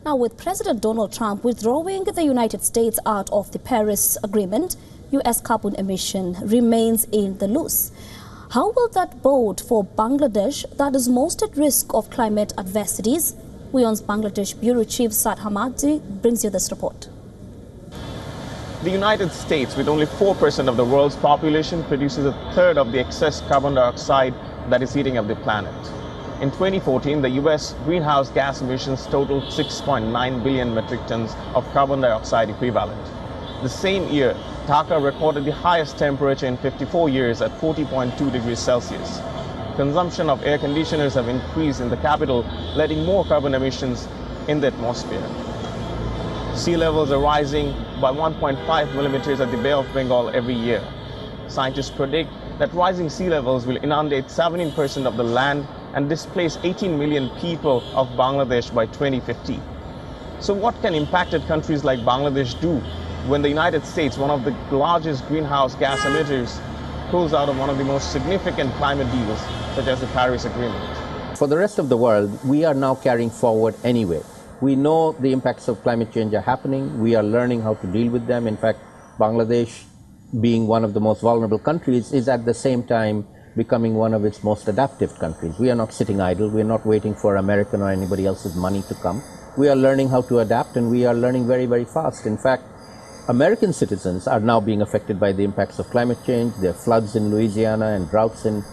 Now, with President Donald Trump withdrawing the United States out of the Paris Agreement, U.S. carbon emission remains in the loose. How will that bode for Bangladesh, that is most at risk of climate adversities? WION's Bangladesh Bureau Chief Saad Hamadi brings you this report. The United States, with only 4% of the world's population, produces a third of the excess carbon dioxide that is heating up the planet. In 2014, the U.S. greenhouse gas emissions totaled 6.9 billion metric tons of carbon dioxide equivalent. The same year, Dhaka recorded the highest temperature in 54 years at 40.2 degrees Celsius. Consumption of air conditioners have increased in the capital, letting more carbon emissions in the atmosphere. Sea levels are rising by 1.5 millimeters at the Bay of Bengal every year. Scientists predict that rising sea levels will inundate 17% of the land and displace 18 million people of Bangladesh by 2050. So what can impacted countries like Bangladesh do when the United States, one of the largest greenhouse gas emitters, pulls out of one of the most significant climate deals, such as the Paris Agreement? For the rest of the world, we are now carrying forward anyway. We know the impacts of climate change are happening. We are learning how to deal with them. In fact, Bangladesh, being one of the most vulnerable countries, is at the same time becoming one of its most adaptive countries. We are not sitting idle. We are not waiting for American or anybody else's money to come. We are learning how to adapt, and we are learning very, very fast. In fact, American citizens are now being affected by the impacts of climate change. There are floods in Louisiana and droughts in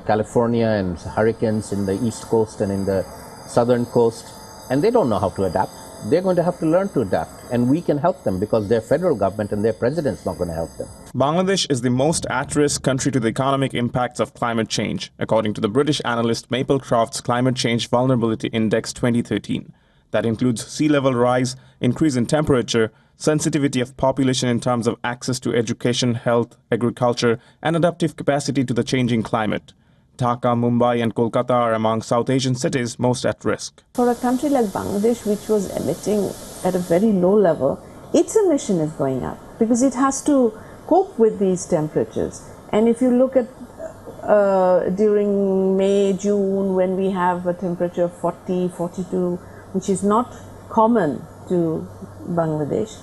California, and hurricanes in the East Coast and in the southern coast. And they don't know how to adapt. They're going to have to learn to adapt, and we can help them because their federal government and their president's not going to help them. Bangladesh is the most at-risk country to the economic impacts of climate change, according to the British analyst Maplecroft's Climate Change Vulnerability Index 2013. That includes sea level rise, increase in temperature, sensitivity of population in terms of access to education, health, agriculture, and adaptive capacity to the changing climate. Dhaka, Mumbai and Kolkata are among South Asian cities most at risk. For a country like Bangladesh, which was emitting at a very low level, its emission is going up because it has to cope with these temperatures. And if you look at during May, June, when we have a temperature of 40, 42, which is not common to Bangladesh,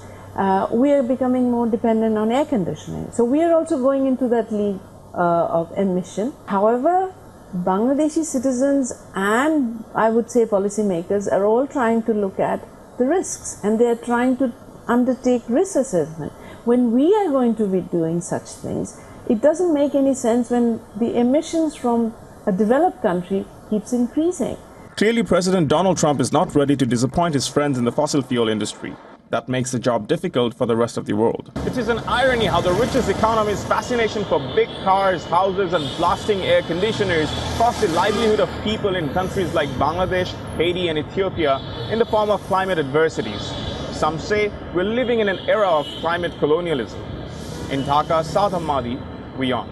we are becoming more dependent on air conditioning. So we are also going into that league of emission. However, Bangladeshi citizens and I would say policymakers are all trying to look at the risks, and they are trying to undertake risk assessment. When we are going to be doing such things, it doesn't make any sense when the emissions from a developed country keeps increasing. Clearly, President Donald Trump is not ready to disappoint his friends in the fossil fuel industry. That makes the job difficult for the rest of the world. It is an irony how the richest economy's fascination for big cars, houses and blasting air conditioners cost the livelihood of people in countries like Bangladesh, Haiti and Ethiopia in the form of climate adversities. Some say we're living in an era of climate colonialism. In Dhaka, Saad Hamadi, WION.